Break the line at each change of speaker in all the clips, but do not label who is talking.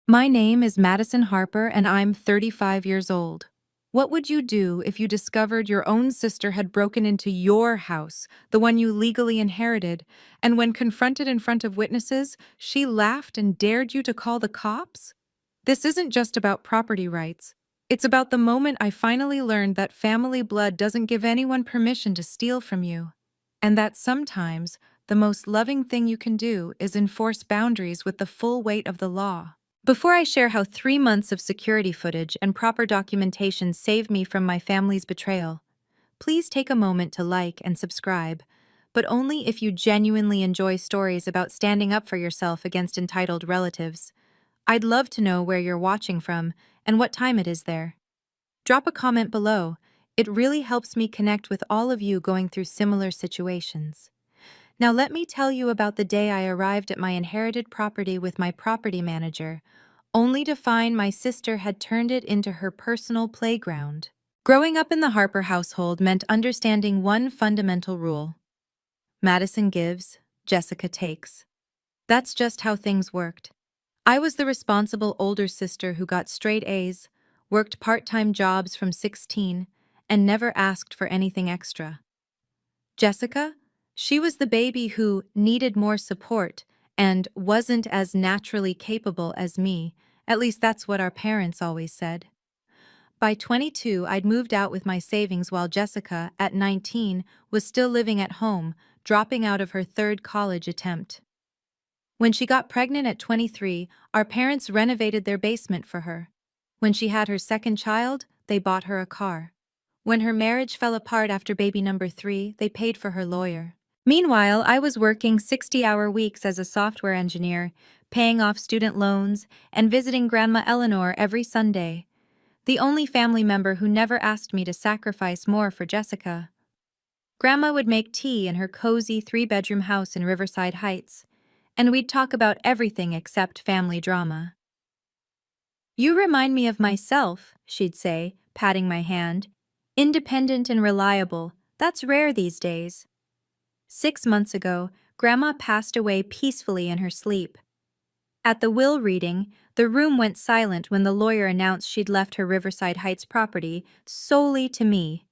My name is Madison Harper and I'm 35 years old. What would you do if you discovered your own sister had broken into your house, the one you legally inherited, and when confronted in front of witnesses, she laughed and dared you to call the cops? This isn't just about property rights. It's about the moment I finally learned that family blood doesn't give anyone permission to steal from you. And that sometimes, the most loving thing you can do is enforce boundaries with the full weight of the law. Before I share how 3 months of security footage and proper documentation saved me from my family's betrayal, please take a moment to like and subscribe, but only if you genuinely enjoy stories about standing up for yourself against entitled relatives. I'd love to know where you're watching from and what time it is there. Drop a comment below. It really helps me connect with all of you going through similar situations. Now let me tell you about the day I arrived at my inherited property with my property manager, only to find my sister had turned it into her personal playground. Growing up in the Harper household meant understanding one fundamental rule. Madison gives, Jessica takes. That's just how things worked. I was the responsible older sister who got straight A's, worked part-time jobs from 16, and never asked for anything extra. Jessica? She was the baby who needed more support and wasn't as naturally capable as me. At least that's what our parents always said. By 22, I'd moved out with my savings while Jessica, at 19, was still living at home, dropping out of her third college attempt. When she got pregnant at 23, our parents renovated their basement for her. When she had her second child, they bought her a car. When her marriage fell apart after baby number 3, they paid for her lawyer. Meanwhile, I was working 60-hour weeks as a software engineer, paying off student loans, and visiting Grandma Eleanor every Sunday, the only family member who never asked me to sacrifice more for Jessica. Grandma would make tea in her cozy 3-bedroom house in Riverside Heights, and we'd talk about everything except family drama. "You remind me of myself," she'd say, patting my hand. "Independent and reliable, that's rare these days." 6 months ago, Grandma passed away peacefully in her sleep. At the will reading, the room went silent when the lawyer announced she'd left her Riverside Heights property solely to me.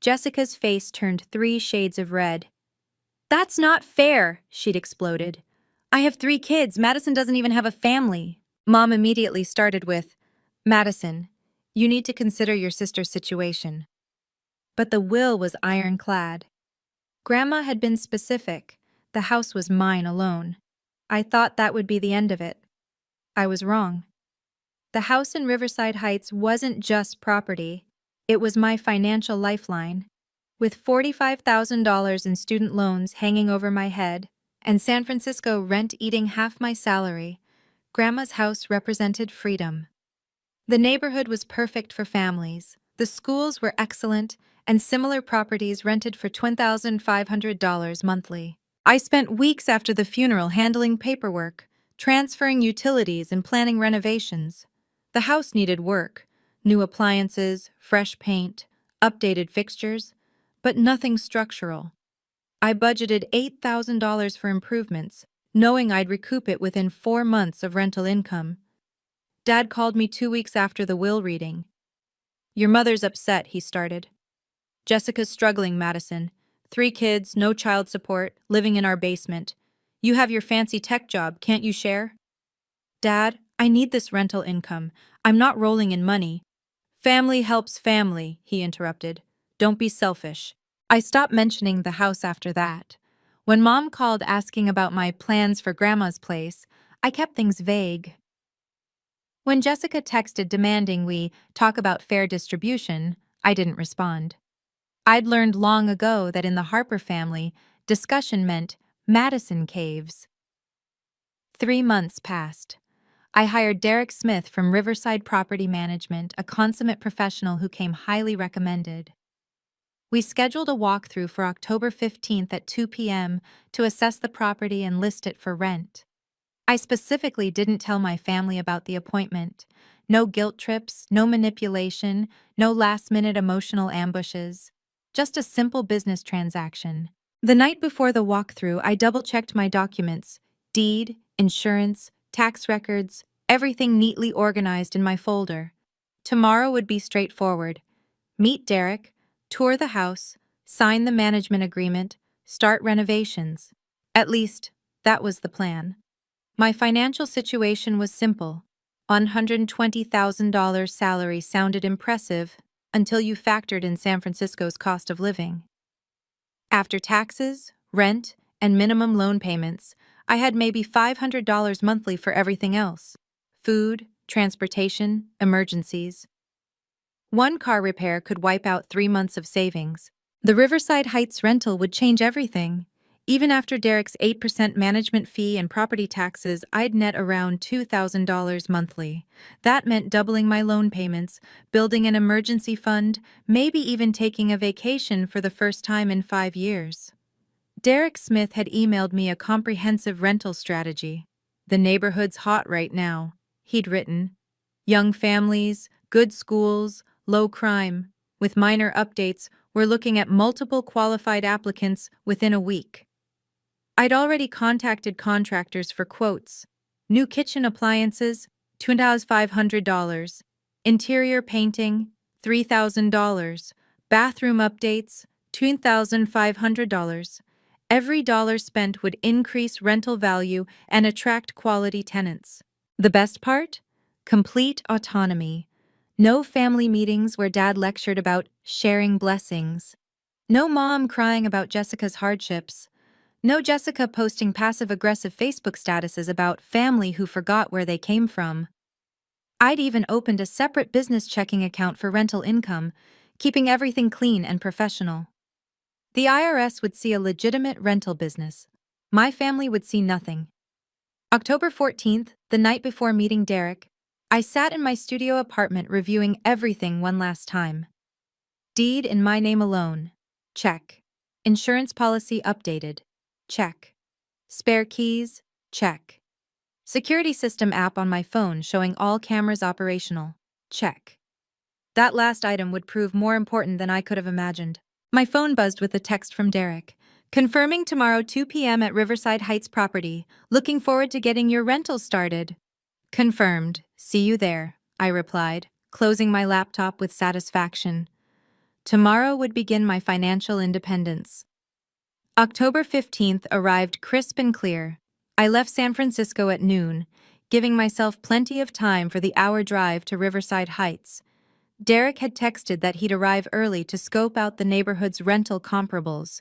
Jessica's face turned 3 shades of red. "That's not fair," she'd exploded. "I have 3 kids. Madison doesn't even have a family." Mom immediately started with, "Madison, you need to consider your sister's situation." But the will was ironclad. Grandma had been specific. The house was mine alone. I thought that would be the end of it. I was wrong. The house in Riverside Heights wasn't just property. It was my financial lifeline. With $45,000 in student loans hanging over my head, and San Francisco rent eating half my salary, Grandma's house represented freedom. The neighborhood was perfect for families. The schools were excellent, and similar properties rented for $10,500 monthly. I spent weeks after the funeral handling paperwork, transferring utilities and planning renovations. The house needed work, new appliances, fresh paint, updated fixtures, but nothing structural. I budgeted $8,000 for improvements, knowing I'd recoup it within 4 months of rental income. Dad called me 2 weeks after the will reading. "Your mother's upset," he started. "Jessica's struggling, Madison. 3 kids, no child support, living in our basement. You have your fancy tech job, can't you share?" "Dad, I need this rental income. I'm not rolling in money." "Family helps family," he interrupted. "Don't be selfish." I stopped mentioning the house after that. When Mom called asking about my plans for Grandma's place, I kept things vague. When Jessica texted demanding we talk about fair distribution, I didn't respond. I'd learned long ago that in the Harper family, discussion meant Madison caves. 3 months passed. I hired Derek Smith from Riverside Property Management, a consummate professional who came highly recommended. We scheduled a walkthrough for October 15th at 2 p.m. to assess the property and list it for rent. I specifically didn't tell my family about the appointment. No guilt trips, no manipulation, no last-minute emotional ambushes. Just a simple business transaction. The night before the walkthrough, I double-checked my documents: deed, insurance, tax records, everything neatly organized in my folder. Tomorrow would be straightforward. Meet Derek, tour the house, sign the management agreement, start renovations. At least, that was the plan. My financial situation was simple. $120,000 salary sounded impressive until you factored in San Francisco's cost of living. After taxes, rent, and minimum loan payments, I had maybe $500 monthly for everything else: food, transportation, emergencies. One car repair could wipe out 3 months of savings. The Riverside Heights rental would change everything. Even after Derek's 8% management fee and property taxes, I'd net around $2,000 monthly. That meant doubling my loan payments, building an emergency fund, maybe even taking a vacation for the first time in 5 years. Derek Smith had emailed me a comprehensive rental strategy. "The neighborhood's hot right now," he'd written. "Young families, good schools, low crime. With minor updates, we're looking at multiple qualified applicants within a week." I'd already contacted contractors for quotes. New kitchen appliances, $2,500. Interior painting, $3,000. Bathroom updates, $2,500. Every dollar spent would increase rental value and attract quality tenants. The best part? Complete autonomy. No family meetings where dad lectured about sharing blessings. No mom crying about Jessica's hardships. No Jessica posting passive-aggressive Facebook statuses about family who forgot where they came from. I'd even opened a separate business checking account for rental income, keeping everything clean and professional. The IRS would see a legitimate rental business. My family would see nothing. October 14th, the night before meeting Derek, I sat in my studio apartment reviewing everything one last time. Deed in my name alone. Check. Insurance policy updated. Check. Spare keys? Check. Security system app on my phone showing all cameras operational? Check. That last item would prove more important than I could have imagined. My phone buzzed with a text from Derek. "Confirming tomorrow 2 p.m. at Riverside Heights property. Looking forward to getting your rental started." "Confirmed. See you there," I replied, closing my laptop with satisfaction. Tomorrow would begin my financial independence. October 15th arrived crisp and clear. I left San Francisco at noon, giving myself plenty of time for the hour drive to Riverside Heights. Derek had texted that he'd arrive early to scope out the neighborhood's rental comparables.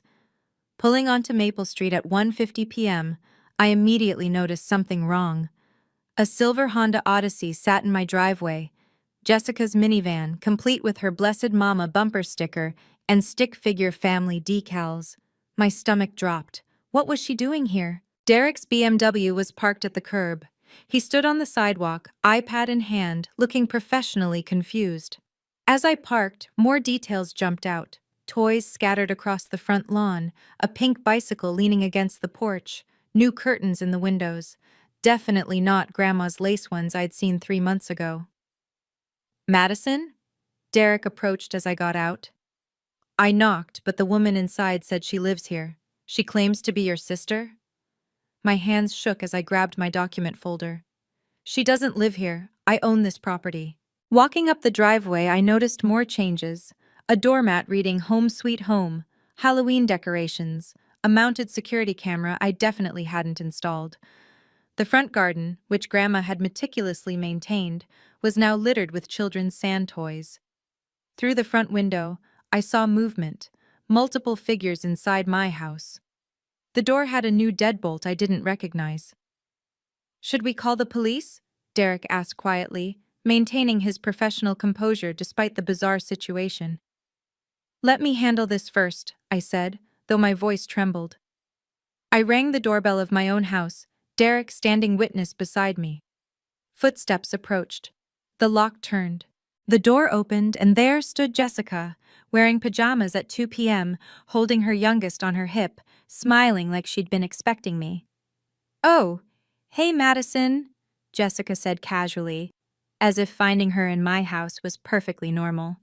Pulling onto Maple Street at 1:50 p.m., I immediately noticed something wrong. A silver Honda Odyssey sat in my driveway. Jessica's minivan, complete with her Blessed Mama bumper sticker and stick figure family decals. My stomach dropped. What was she doing here? Derek's BMW was parked at the curb. He stood on the sidewalk, iPad in hand, looking professionally confused. As I parked, more details jumped out. Toys scattered across the front lawn, a pink bicycle leaning against the porch, new curtains in the windows. Definitely not Grandma's lace ones I'd seen 3 months ago. "Madison?" Derek approached as I got out. I knocked, but the woman inside said she lives here. "She claims to be your sister?" My hands shook as I grabbed my document folder. "She doesn't live here. I own this property." Walking up the driveway, I noticed more changes. A doormat reading "Home Sweet Home," Halloween decorations, a mounted security camera I definitely hadn't installed. The front garden, which Grandma had meticulously maintained, was now littered with children's sand toys. Through the front window, I saw movement, multiple figures inside my house. The door had a new deadbolt I didn't recognize. "Should we call the police?" Derek asked quietly, maintaining his professional composure despite the bizarre situation. "Let me handle this first," I said, though my voice trembled. I rang the doorbell of my own house, Derek standing witness beside me. Footsteps approached. The lock turned. The door opened, and there stood Jessica, wearing pajamas at 2 p.m., holding her youngest on her hip, smiling like she'd been expecting me. "Oh, hey, Madison," Jessica said casually, as if finding her in my house was perfectly normal.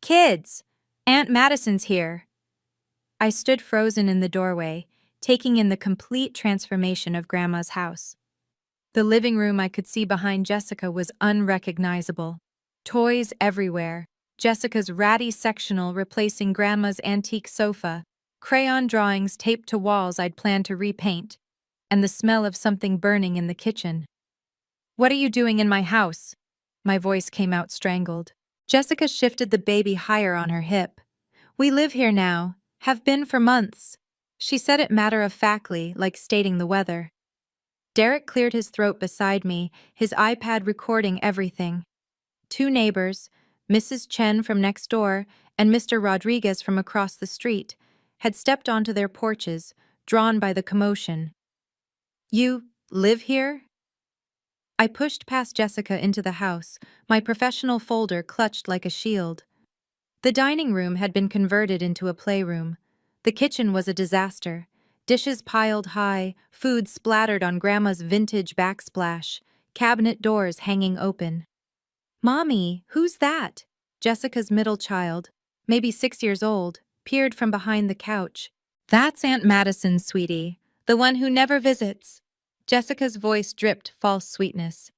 "Kids, Aunt Madison's here." I stood frozen in the doorway, taking in the complete transformation of Grandma's house. The living room I could see behind Jessica was unrecognizable. Toys everywhere. Jessica's ratty sectional replacing Grandma's antique sofa, crayon drawings taped to walls I'd planned to repaint, and the smell of something burning in the kitchen. "What are you doing in my house?" My voice came out strangled. Jessica shifted the baby higher on her hip. "We live here now, have been for months." She said it matter-of-factly, like stating the weather. Derek cleared his throat beside me, his iPad recording everything. Two neighbors, Mrs. Chen from next door and Mr. Rodriguez from across the street, had stepped onto their porches, drawn by the commotion. "You live here?" I pushed past Jessica into the house, my professional folder clutched like a shield. The dining room had been converted into a playroom. The kitchen was a disaster. Dishes piled high, food splattered on Grandma's vintage backsplash, cabinet doors hanging open. "Mommy, who's that?" Jessica's middle child, maybe 6 years old, peered from behind the couch. "That's Aunt Madison, sweetie, the one who never visits." Jessica's voice dripped false sweetness.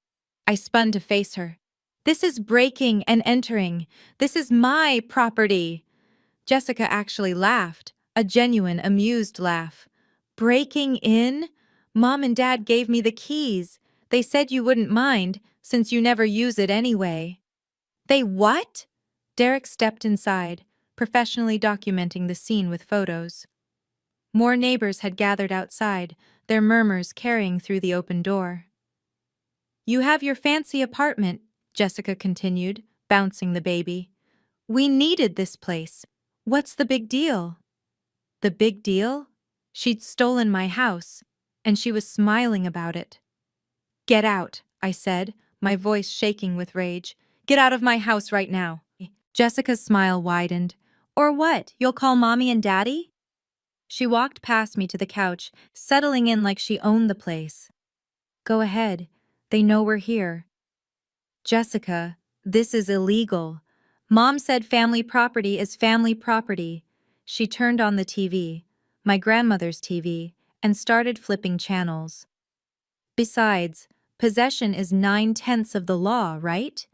I spun to face her. "This is breaking and entering. This is my property." Jessica actually laughed, a genuine, amused laugh. "Breaking in? Mom and Dad gave me the keys. They said you wouldn't mind, since you never use it anyway." "They what?" Derek stepped inside, professionally documenting the scene with photos. More neighbors had gathered outside, their murmurs carrying through the open door. "You have your fancy apartment," Jessica continued, bouncing the baby. "We needed this place. What's the big deal?" The big deal? She'd stolen my house, and she was smiling about it. "Get out," I said, my voice shaking with rage. "Get out of my house right now." Jessica's smile widened. "Or what, you'll call Mommy and Daddy?" She walked past me to the couch, settling in like she owned the place. "Go ahead. They know we're here." "Jessica, this is illegal. Mom said family property is family property." She turned on the TV, my grandmother's TV, and started flipping channels. "Besides, possession is 9/10 of the law, right?"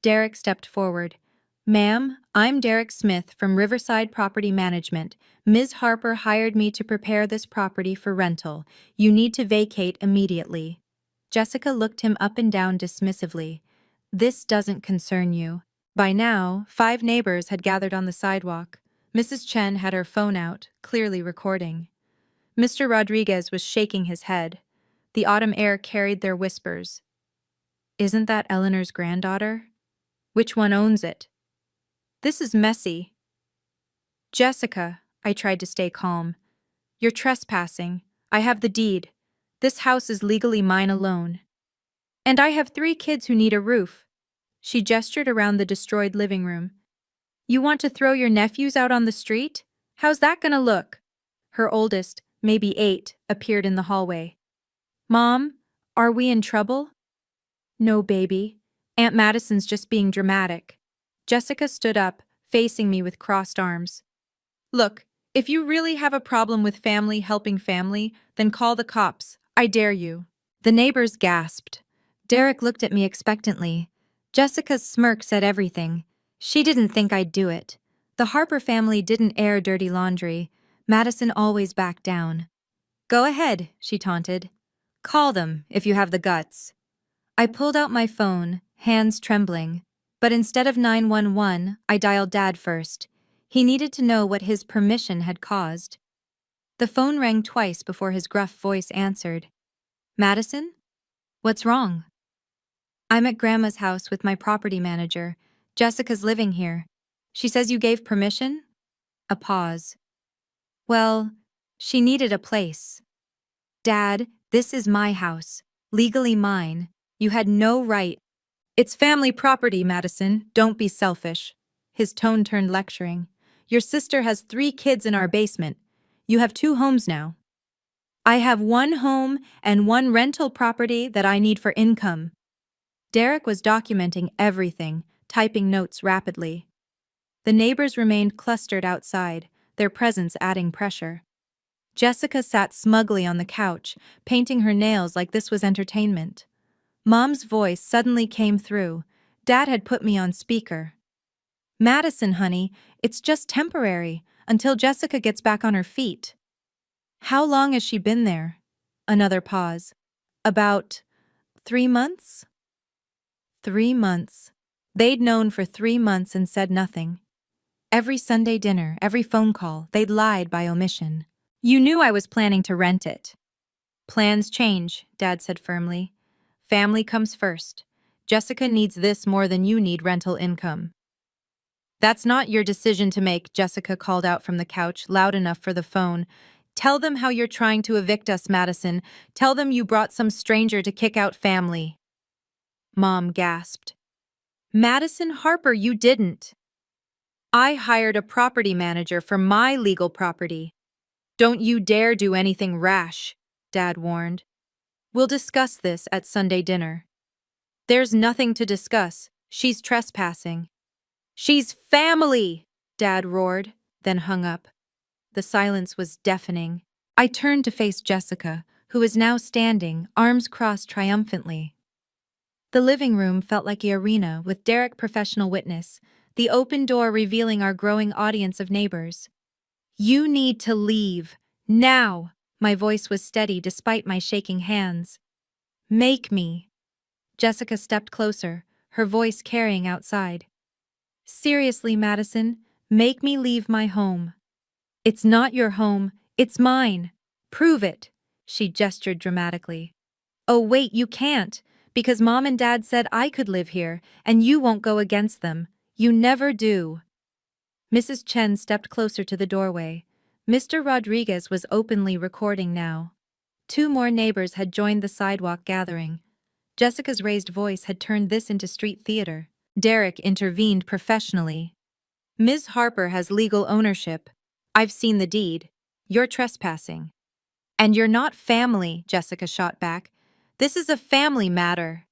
Derek stepped forward. "Ma'am, I'm Derek Smith from Riverside Property Management. Ms. Harper hired me to prepare this property for rental. You need to vacate immediately." Jessica looked him up and down dismissively. "This doesn't concern you." By now, 5 neighbors had gathered on the sidewalk. Mrs. Chen had her phone out, clearly recording. Mr. Rodriguez was shaking his head. The autumn air carried their whispers. "Isn't that Eleanor's granddaughter? Which one owns it? This is messy." "Jessica," I tried to stay calm. "You're trespassing. I have the deed. This house is legally mine alone. And I have 3 kids who need a roof." She gestured around the destroyed living room. "You want to throw your nephews out on the street? How's that gonna look?" Her oldest, maybe 8, appeared in the hallway. "Mom, are we in trouble?" "No, baby. Aunt Madison's just being dramatic." Jessica stood up, facing me with crossed arms. "Look, if you really have a problem with family helping family, then call the cops. I dare you." The neighbors gasped. Derek looked at me expectantly. Jessica's smirk said everything. She didn't think I'd do it. The Harper family didn't air dirty laundry. Madison always backed down. "Go ahead," she taunted. "Call them, if you have the guts." I pulled out my phone, hands trembling. But instead of 911, I dialed Dad first. He needed to know what his permission had caused. The phone rang twice before his gruff voice answered. "Madison? What's wrong?" "I'm at Grandma's house with my property manager. Jessica's living here. She says you gave permission?" A pause. "Well, she needed a place." "Dad, this is my house. Legally mine. You had no right." "It's family property, Madison. Don't be selfish." His tone turned lecturing. "Your sister has 3 kids in our basement. You have 2 homes now." "I have 1 home and 1 rental property that I need for income." Derek was documenting everything, typing notes rapidly. The neighbors remained clustered outside, their presence adding pressure. Jessica sat smugly on the couch, painting her nails like this was entertainment. Mom's voice suddenly came through. Dad had put me on speaker. Madison, honey, it's just temporary, until Jessica gets back on her feet. How long has she been there? Another pause. About 3 months? 3 months. They'd known for 3 months and said nothing. Every Sunday dinner, every phone call, they'd lied by omission. You knew I was planning to rent it. Plans change, Dad said firmly. Family comes first. Jessica needs this more than you need rental income. That's not your decision to make, Jessica called out from the couch, loud enough for the phone. Tell them how you're trying to evict us, Madison. Tell them you brought some stranger to kick out family. Mom gasped. Madison Harper, you didn't. I hired a property manager for my legal property. Don't you dare do anything rash, Dad warned. We'll discuss this at Sunday dinner. There's nothing to discuss. She's trespassing. She's family, Dad roared, then hung up. The silence was deafening. I turned to face Jessica, who was now standing, arms crossed triumphantly. The living room felt like an arena with Derek professional witness, the open door revealing our growing audience of neighbors. You need to leave. Now! My voice was steady despite my shaking hands. Make me. Jessica stepped closer, her voice carrying outside. Seriously, Madison, make me leave my home. It's not your home, it's mine. Prove it, she gestured dramatically. Oh wait, you can't, because Mom and Dad said I could live here, and you won't go against them. You never do. Mrs. Chen stepped closer to the doorway. Mr. Rodriguez was openly recording now. 2 more neighbors had joined the sidewalk gathering. Jessica's raised voice had turned this into street theater. Derek intervened professionally. Ms. Harper has legal ownership. I've seen the deed. You're trespassing. And you're not family, Jessica shot back. This is a family matter.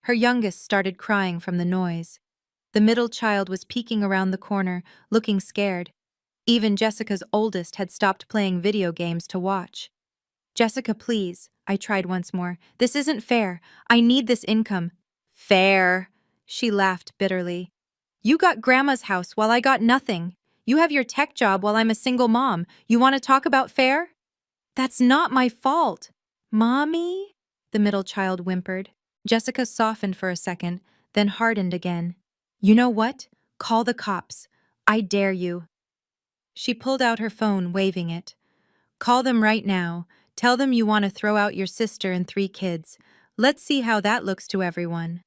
Her youngest started crying from the noise. The middle child was peeking around the corner, looking scared. Even Jessica's oldest had stopped playing video games to watch. Jessica, please, I tried once more. This isn't fair. I need this income. Fair, she laughed bitterly. You got Grandma's house while I got nothing. You have your tech job while I'm a single mom. You want to talk about fair? That's not my fault. Mommy? The middle child whimpered. Jessica softened for a second, then hardened again. You know what? Call the cops. I dare you. She pulled out her phone, waving it. Call them right now. Tell them you want to throw out your sister and 3 kids. Let's see how that looks to everyone.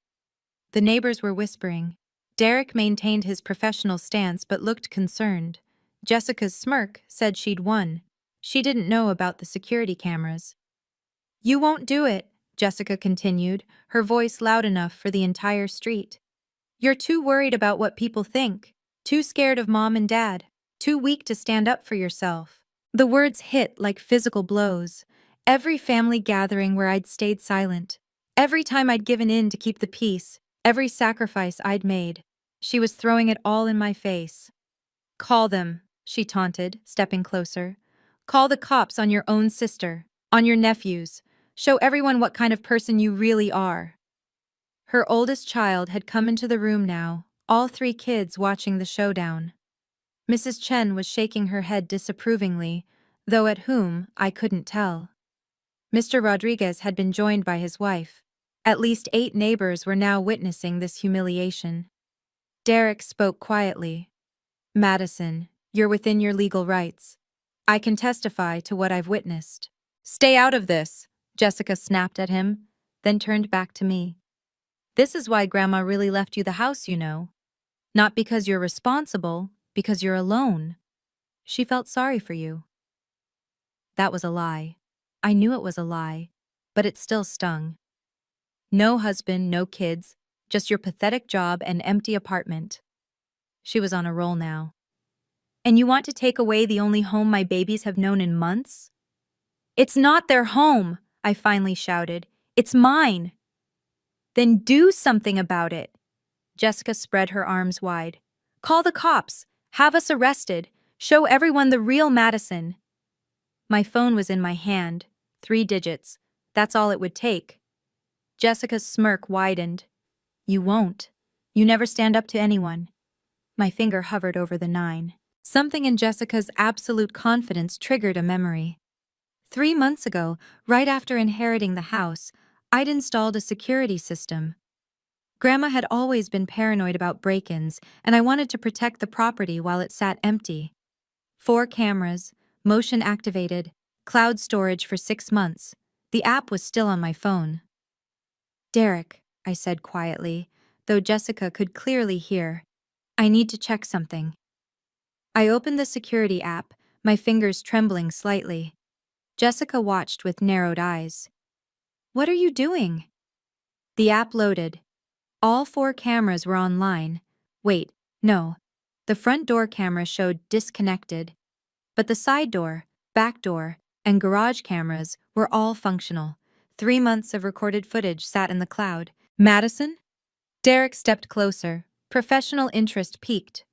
The neighbors were whispering. Derek maintained his professional stance but looked concerned. Jessica's smirk said she'd won. She didn't know about the security cameras. You won't do it, Jessica continued, her voice loud enough for the entire street. You're too worried about what people think, too scared of Mom and Dad, too weak to stand up for yourself. The words hit like physical blows. Every family gathering where I'd stayed silent, every time I'd given in to keep the peace, every sacrifice I'd made, she was throwing it all in my face. Call them, she taunted, stepping closer. Call the cops on your own sister, on your nephews. Show everyone what kind of person you really are. Her oldest child had come into the room now, all 3 kids watching the showdown. Mrs. Chen was shaking her head disapprovingly, though at whom I couldn't tell. Mr. Rodriguez had been joined by his wife. At least 8 neighbors were now witnessing this humiliation. Derek spoke quietly. Madison, you're within your legal rights. I can testify to what I've witnessed. Stay out of this, Jessica snapped at him, then turned back to me. This is why Grandma really left you the house, you know. Not because you're responsible, because you're alone. She felt sorry for you. That was a lie. I knew it was a lie, but it still stung. No husband, no kids, just your pathetic job and empty apartment. She was on a roll now. And you want to take away the only home my babies have known in months? It's not their home, I finally shouted. It's mine. Then do something about it. Jessica spread her arms wide. Call the cops. Have us arrested. Show everyone the real Madison. My phone was in my hand. 3 digits. That's all it would take. Jessica's smirk widened. You won't. You never stand up to anyone. My finger hovered over the 9. Something in Jessica's absolute confidence triggered a memory. 3 months ago, right after inheriting the house, I'd installed a security system. Grandma had always been paranoid about break-ins, and I wanted to protect the property while it sat empty. 4 cameras, motion activated, cloud storage for 6 months. The app was still on my phone. Derek, I said quietly, though Jessica could clearly hear. I need to check something. I opened the security app, my fingers trembling slightly. Jessica watched with narrowed eyes. What are you doing? The app loaded. All 4 cameras were online. Wait, no. The front door camera showed disconnected, but the side door, back door, and garage cameras were all functional. 3 months of recorded footage sat in the cloud. Madison? Derek stepped closer. Professional interest peaked.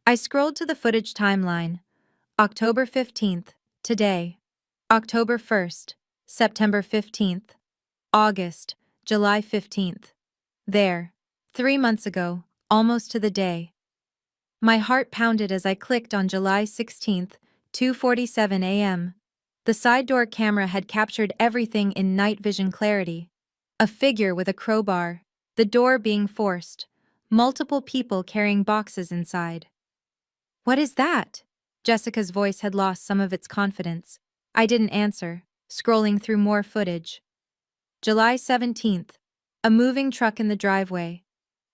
I scrolled to the footage timeline. October 15th, today. October 1st, September 15th. August, July 15th. There. 3 months ago, almost to the day. My heart pounded as I clicked on July 16th, 2:47 a.m. The side door camera had captured everything in night vision clarity. A figure with a crowbar, the door being forced, multiple people carrying boxes inside. What is that? Jessica's voice had lost some of its confidence. I didn't answer, scrolling through more footage. July 17th, a moving truck in the driveway.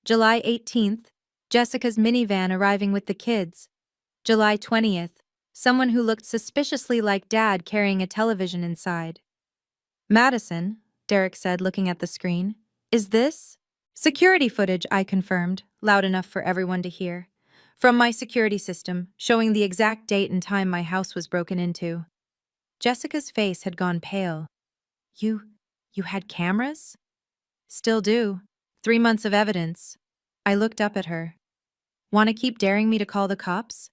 July 18th, Jessica's minivan arriving with the kids. July 20th, someone who looked suspiciously like Dad carrying a television inside. Madison, Derek said, looking at the screen. Is this? Security footage, I confirmed, loud enough for everyone to hear. From my security system, showing the exact date and time my house was broken into. Jessica's face had gone pale. You had cameras? Still do. 3 months of evidence. I looked up at her. Want to keep daring me to call the cops?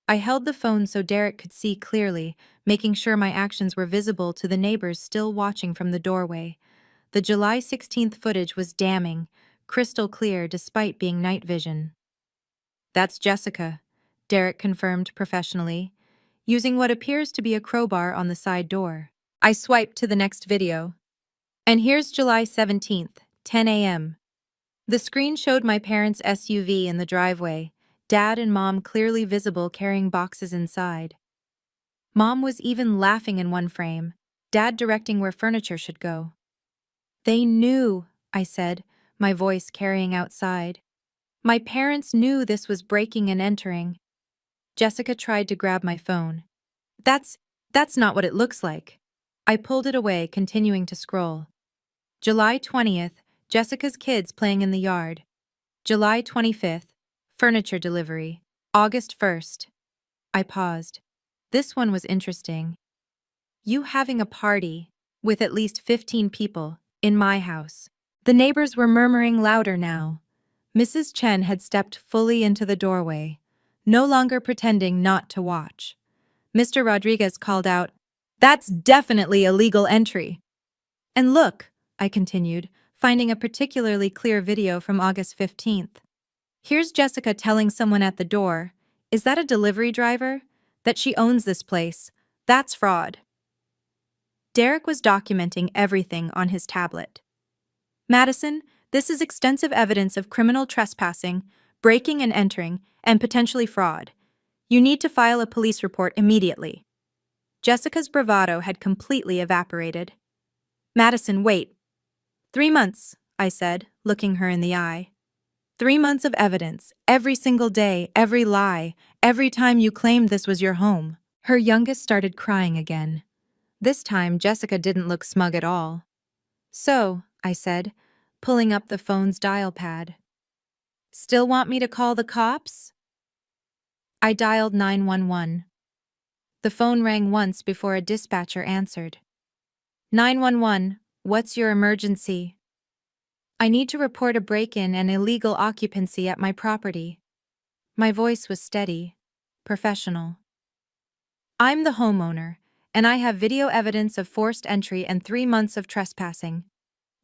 I held the phone so Derek could see clearly, making sure my actions were visible to the neighbors still watching from the doorway. The July 16th footage was damning, crystal clear despite being night vision. That's Jessica, Derek confirmed professionally, using what appears to be a crowbar on the side door. I swiped to the next video. And here's July 17th, 10 a.m. The screen showed my parents' SUV in the driveway, Dad and Mom clearly visible carrying boxes inside. Mom was even laughing in one frame, Dad directing where furniture should go. They knew, I said, my voice carrying outside. My parents knew this was breaking and entering. Jessica tried to grab my phone. That's not what it looks like. I pulled it away, continuing to scroll. July 20th, Jessica's kids playing in the yard. July 25th, furniture delivery. August 1st. I paused. This one was interesting. You having a party, with at least 15 people, in my house. The neighbors were murmuring louder now. Mrs. Chen had stepped fully into the doorway, no longer pretending not to watch. Mr. Rodriguez called out, "That's definitely illegal entry." And look, I continued, finding a particularly clear video from August 15th. Here's Jessica telling someone at the door, "Is that a delivery driver?" That she owns this place. That's fraud. Derek was documenting everything on his tablet. Madison, this is extensive evidence of criminal trespassing, breaking and entering, and potentially fraud. You need to file a police report immediately. Jessica's bravado had completely evaporated. Madison, wait. 3 months, I said, looking her in the eye. 3 months of evidence, every single day, every lie, every time you claimed this was your home. Her youngest started crying again. This time, Jessica didn't look smug at all. So, I said, pulling up the phone's dial pad. Still want me to call the cops? I dialed 911. The phone rang once before a dispatcher answered. 911, what's your emergency? I need to report a break-in and illegal occupancy at my property. My voice was steady, professional. I'm the homeowner, and I have video evidence of forced entry and 3 months of trespassing.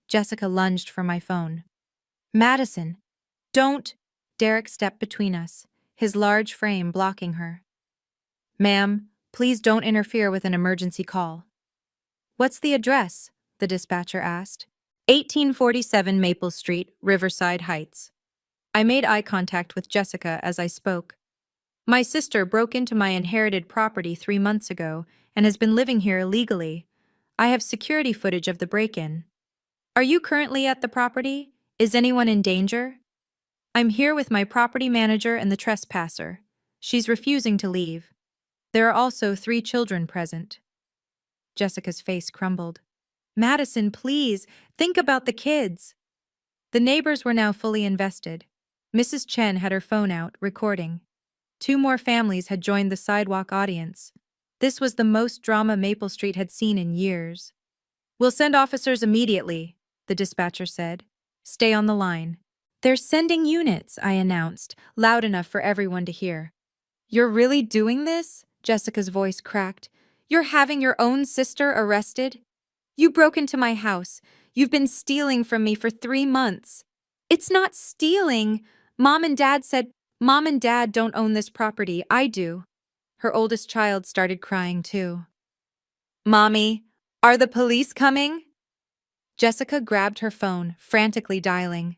Jessica lunged for my phone. Madison, don't! Derek stepped between us, his large frame blocking her. Ma'am, please don't interfere with an emergency call. What's the address? The dispatcher asked. 1847 Maple Street, Riverside Heights. I made eye contact with Jessica as I spoke. My sister broke into my inherited property 3 months ago and has been living here illegally. I have security footage of the break-in. Are you currently at the property? Is anyone in danger? I'm here with my property manager and the trespasser. She's refusing to leave. There are also 3 children present. Jessica's face crumbled. Madison, please, think about the kids. The neighbors were now fully invested. Mrs. Chen had her phone out, recording. 2 more families had joined the sidewalk audience. This was the most drama Maple Street had seen in years. We'll send officers immediately, the dispatcher said. Stay on the line. They're sending units, I announced, loud enough for everyone to hear. You're really doing this? Jessica's voice cracked. You're having your own sister arrested? You broke into my house. You've been stealing from me for 3 months. It's not stealing. Mom and Dad don't own this property. I do. Her oldest child started crying too. Mommy, are the police coming? Jessica grabbed her phone, frantically dialing.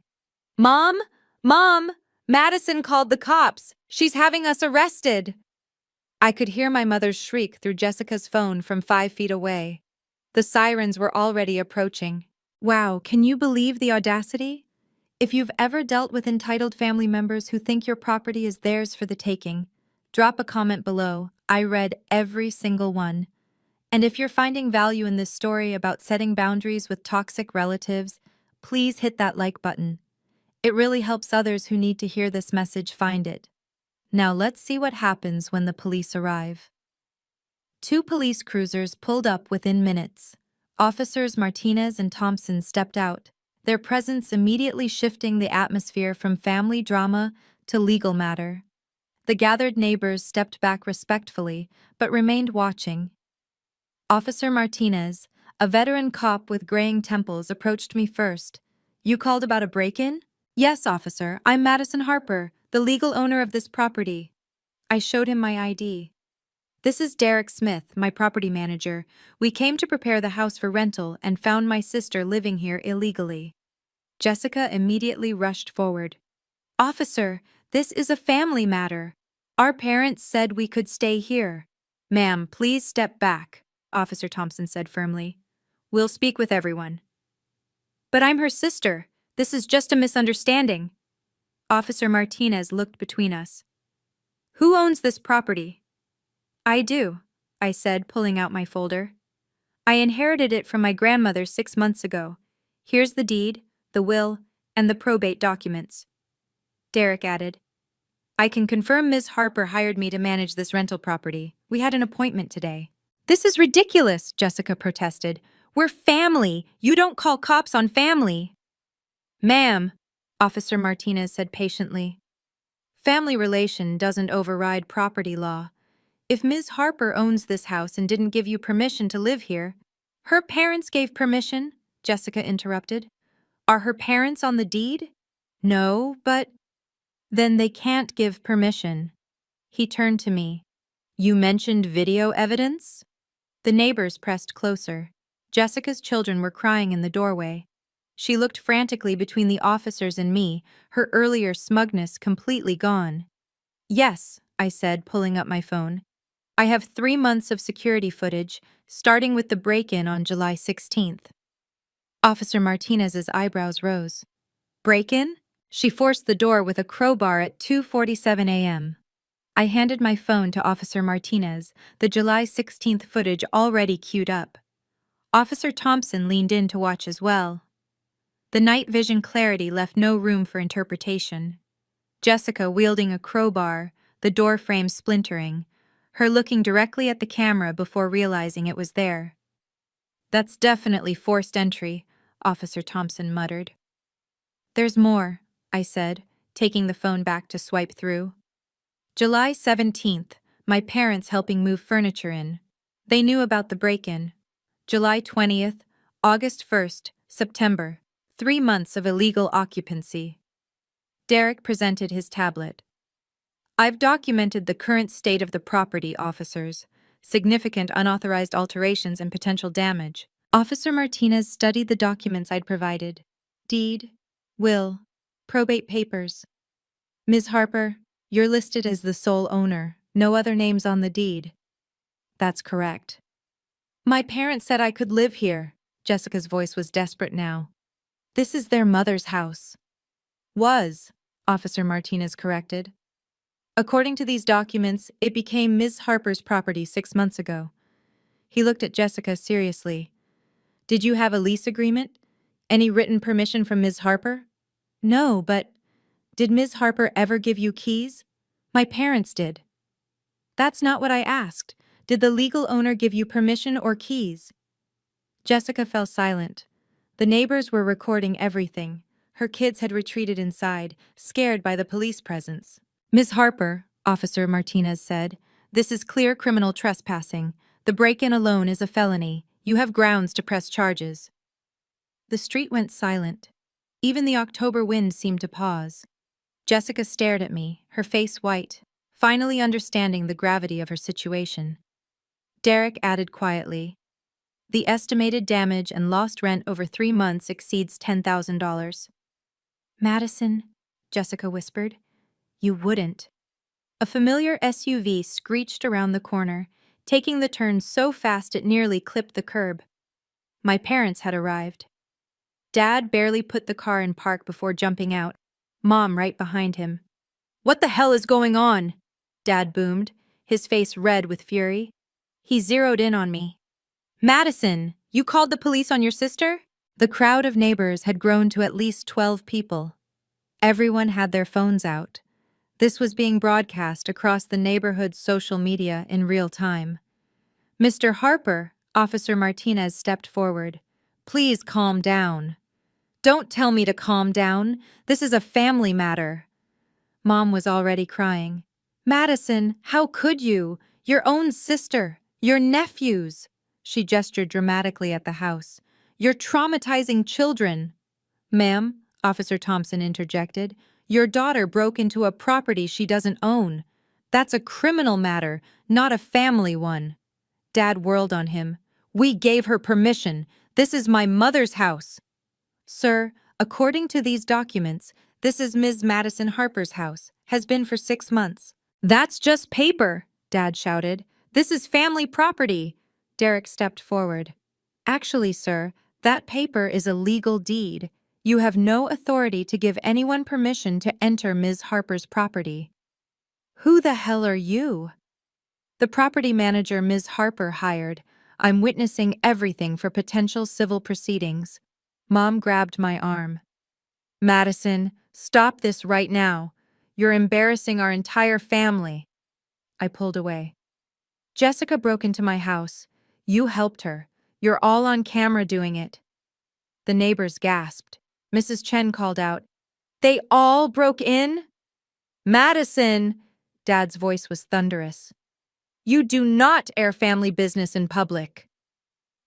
Mom? Mom! Madison called the cops. She's having us arrested. I could hear my mother's shriek through Jessica's phone from 5 feet away. The sirens were already approaching. Wow, can you believe the audacity? If you've ever dealt with entitled family members who think your property is theirs for the taking, drop a comment below. I read every single one. And if you're finding value in this story about setting boundaries with toxic relatives, please hit that like button. It really helps others who need to hear this message find it. Now let's see what happens when the police arrive. 2 police cruisers pulled up within minutes. Officers Martinez and Thompson stepped out, their presence immediately shifting the atmosphere from family drama to legal matter. The gathered neighbors stepped back respectfully, but remained watching. Officer Martinez, a veteran cop with graying temples, approached me first. You called about a break-in? Yes, officer. I'm Madison Harper, the legal owner of this property. I showed him my ID. This is Derek Smith, my property manager. We came to prepare the house for rental and found my sister living here illegally. Jessica immediately rushed forward. Officer, this is a family matter. Our parents said we could stay here. Ma'am, please step back, Officer Thompson said firmly. We'll speak with everyone. But I'm her sister. This is just a misunderstanding. Officer Martinez looked between us. Who owns this property? I do, I said, pulling out my folder. I inherited it from my grandmother 6 months ago. Here's the deed, the will, and the probate documents. Derek added. I can confirm Ms. Harper hired me to manage this rental property. We had an appointment today. This is ridiculous, Jessica protested. We're family. You don't call cops on family. Ma'am, Officer Martinez said patiently. Family relation doesn't override property law. If Ms. Harper owns this house and didn't give you permission to live here, her parents gave permission, Jessica interrupted. Are her parents on the deed? No, but... Then they can't give permission. He turned to me. You mentioned video evidence? The neighbors pressed closer. Jessica's children were crying in the doorway. She looked frantically between the officers and me, her earlier smugness completely gone. Yes, I said, pulling up my phone. I have 3 months of security footage, starting with the break-in on July 16th. Officer Martinez's eyebrows rose. Break-in? She forced the door with a crowbar at 2:47 a.m. I handed my phone to Officer Martinez, the July 16th footage already queued up. Officer Thompson leaned in to watch as well. The night vision clarity left no room for interpretation. Jessica wielding a crowbar, the door frame splintering, her looking directly at the camera before realizing it was there. That's definitely forced entry, Officer Thompson muttered. There's more, I said, taking the phone back to swipe through. July 17th, my parents helping move furniture in. They knew about the break-in. July 20th, August 1st, September. 3 months of illegal occupancy. Derek presented his tablet. I've documented the current state of the property, officers. Significant unauthorized alterations and potential damage. Officer Martinez studied the documents I'd provided. Deed, will, probate papers. Ms. Harper, you're listed as the sole owner. No other names on the deed. That's correct. My parents said I could live here. Jessica's voice was desperate now. This is their mother's house. Was, Officer Martinez corrected. According to these documents, it became Ms. Harper's property 6 months ago. He looked at Jessica seriously. Did you have a lease agreement? Any written permission from Ms. Harper? No, but did Ms. Harper ever give you keys? My parents did. That's not what I asked. Did the legal owner give you permission or keys? Jessica fell silent. The neighbors were recording everything. Her kids had retreated inside, scared by the police presence. Ms. Harper, Officer Martinez said, this is clear criminal trespassing. The break-in alone is a felony. You have grounds to press charges. The street went silent. Even the October wind seemed to pause. Jessica stared at me, her face white, finally understanding the gravity of her situation. Derek added quietly, the estimated damage and lost rent over 3 months exceeds $10,000. Madison, Jessica whispered, you wouldn't. A familiar SUV screeched around the corner, taking the turn so fast it nearly clipped the curb. My parents had arrived. Dad barely put the car in park before jumping out, Mom right behind him. What the hell is going on? Dad boomed, his face red with fury. He zeroed in on me. Madison, you called the police on your sister? The crowd of neighbors had grown to at least 12 people. Everyone had their phones out. This was being broadcast across the neighborhood's social media in real time. Mr. Harper, Officer Martinez stepped forward. Please calm down. Don't tell me to calm down. This is a family matter. Mom was already crying. Madison, how could you? Your own sister, your nephews. She gestured dramatically at the house. You're traumatizing children. Ma'am, Officer Thompson interjected, your daughter broke into a property she doesn't own. That's a criminal matter, not a family one. Dad whirled on him. We gave her permission. This is my mother's house. Sir, according to these documents, this is Ms. Madison Harper's house, has been for 6 months. That's just paper, Dad shouted. This is family property. Derek stepped forward. Actually, sir, that paper is a legal deed. You have no authority to give anyone permission to enter Ms. Harper's property. Who the hell are you? The property manager Ms. Harper hired. I'm witnessing everything for potential civil proceedings. Mom grabbed my arm. Madison, stop this right now. You're embarrassing our entire family. I pulled away. Jessica broke into my house. You helped her. You're all on camera doing it. The neighbors gasped. Mrs. Chen called out, They all broke in? Madison! Dad's voice was thunderous. You do not air family business in public.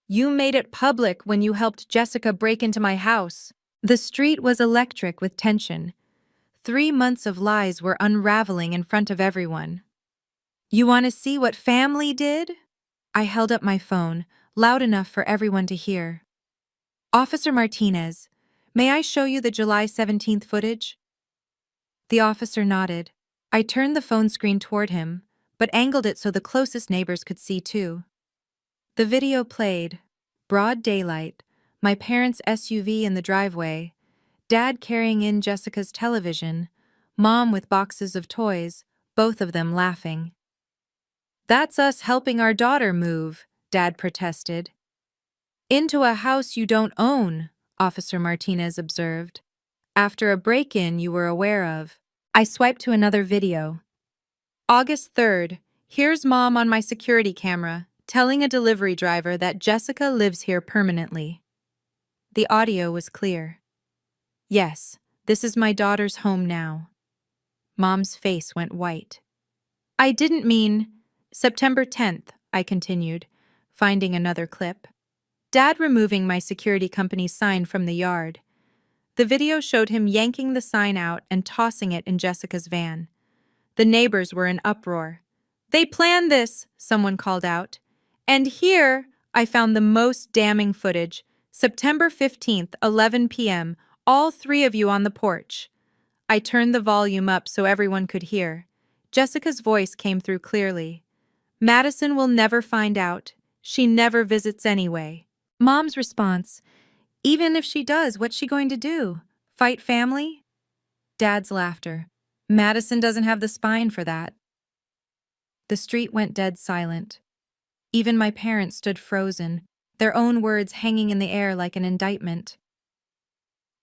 You made it public when you helped Jessica break into my house. The street was electric with tension. 3 months of lies were unraveling in front of everyone. You want to see what family did? I held up my phone, loud enough for everyone to hear. Officer Martinez, may I show you the July 17th footage? The officer nodded. I turned the phone screen toward him, but angled it so the closest neighbors could see too. The video played. Broad daylight, my parents' SUV in the driveway, Dad carrying in Jessica's television, Mom with boxes of toys, both of them laughing. That's us helping our daughter move, Dad protested. Into a house you don't own, Officer Martinez observed. After a break-in you were aware of. I swiped to another video. August 3rd, here's Mom on my security camera, telling a delivery driver that Jessica lives here permanently. The audio was clear. Yes, this is my daughter's home now. Mom's face went white. I didn't mean... September 10th, I continued. finding another clip. Dad removing my security company's sign from the yard. The video showed him yanking the sign out and tossing it in Jessica's van. The neighbors were in uproar. "They planned this," someone called out. And here I found the most damning footage. September 15th, 11 p.m., all three of you on the porch. I turned the volume up so everyone could hear. Jessica's voice came through clearly. "Madison will never find out. She never visits anyway." Mom's response: "Even if she does, what's she going to do? Fight family?" Dad's laughter: "Madison doesn't have the spine for that." The street went dead silent. Even my parents stood frozen, their own words hanging in the air like an indictment.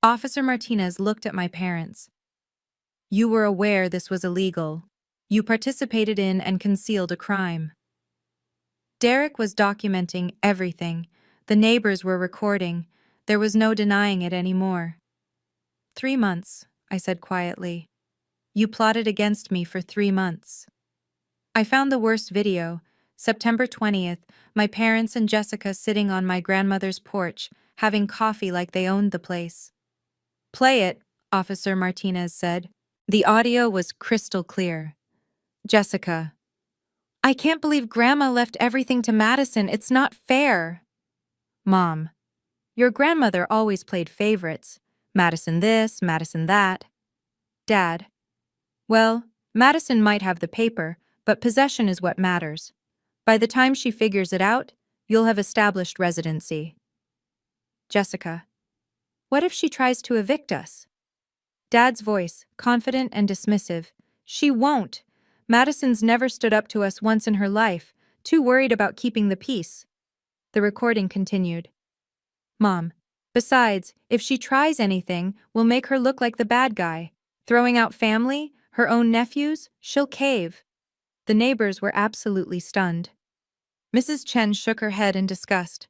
Officer Martinez looked at my parents. "You were aware this was illegal. You participated in and concealed a crime." Derek was documenting everything. The neighbors were recording. There was no denying it anymore. 3 months, I said quietly. You plotted against me for 3 months. I found the worst video. September 20th, my parents and Jessica sitting on my grandmother's porch, having coffee like they owned the place. "Play it," Officer Martinez said. The audio was crystal clear. Jessica: "I can't believe Grandma left everything to Madison. It's not fair." Mom: "Your grandmother always played favorites. Madison this, Madison that." Dad: "Well, Madison might have the paper, but possession is what matters. By the time she figures it out, you'll have established residency." Jessica: "What if she tries to evict us?" Dad's voice, confident and dismissive: "She won't. Madison's never stood up to us once in her life, too worried about keeping the peace." The recording continued. Mom: "Besides, if she tries anything, we'll make her look like the bad guy. Throwing out family, her own nephews, she'll cave." The neighbors were absolutely stunned. Mrs. Chen shook her head in disgust.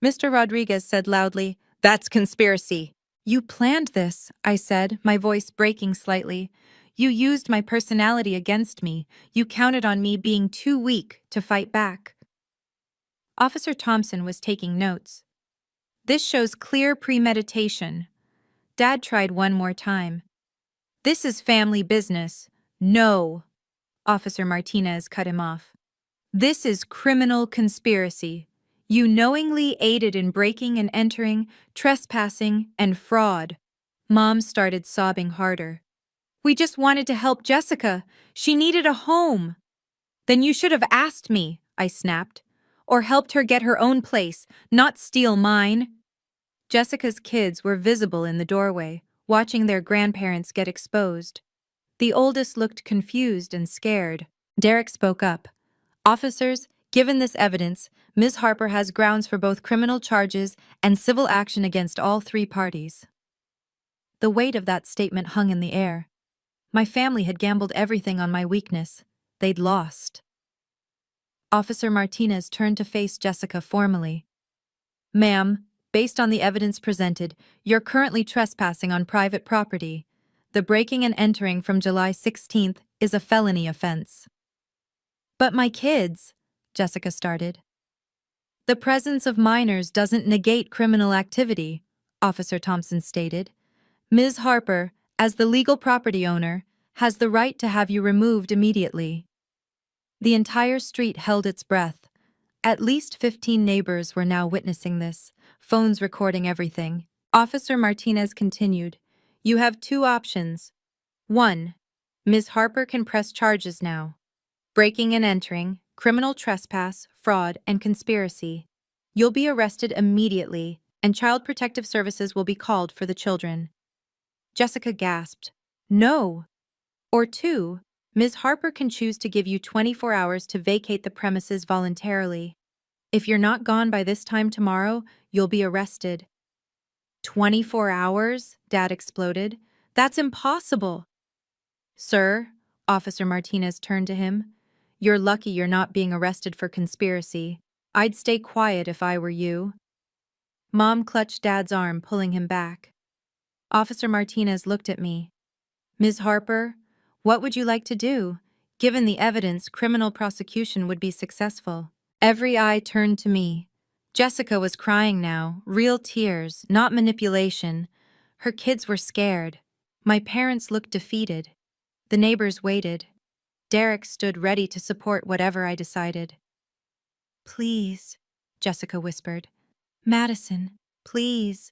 Mr. Rodriguez said loudly, "That's conspiracy." "You planned this," I said, my voice breaking slightly. "You used my personality against me. You counted on me being too weak to fight back." Officer Thompson was taking notes. "This shows clear premeditation." Dad tried one more time. "This is family business." "No," Officer Martinez cut him off. "This is criminal conspiracy. You knowingly aided in breaking and entering, trespassing, and fraud." Mom started sobbing harder. "We just wanted to help Jessica. She needed a home." "Then you should have asked me," I snapped. "Or helped her get her own place, not steal mine." Jessica's kids were visible in the doorway, watching their grandparents get exposed. The oldest looked confused and scared. Derek spoke up. "Officers, given this evidence, Ms. Harper has grounds for both criminal charges and civil action against all three parties." The weight of that statement hung in the air. My family had gambled everything on my weakness. They'd lost. Officer Martinez turned to face Jessica formally. "Ma'am, based on the evidence presented, you're currently trespassing on private property. The breaking and entering from July 16th is a felony offense." "But my kids," Jessica started. "The presence of minors doesn't negate criminal activity," Officer Thompson stated. "Ms. Harper, as the legal property owner, has the right to have you removed immediately." The entire street held its breath. At least 15 neighbors were now witnessing this, phones recording everything. Officer Martinez continued, "You have 2 options. 1. Ms. Harper can press charges now. Breaking and entering, criminal trespass, fraud, and conspiracy. You'll be arrested immediately, and Child Protective Services will be called for the children." Jessica gasped, "No." Or 2, Ms. Harper can choose to give you 24 hours to vacate the premises voluntarily. If you're not gone by this time tomorrow, you'll be arrested. 24 hours? Dad exploded. "That's impossible." "Sir," Officer Martinez turned to him, "you're lucky you're not being arrested for conspiracy. I'd stay quiet if I were you." Mom clutched Dad's arm, pulling him back. Officer Martinez looked at me. "Ms. Harper, what would you like to do? Given the evidence, criminal prosecution would be successful." Every eye turned to me. Jessica was crying now, real tears, not manipulation. Her kids were scared. My parents looked defeated. The neighbors waited. Derek stood ready to support whatever I decided. "Please," Jessica whispered. "Madison, please.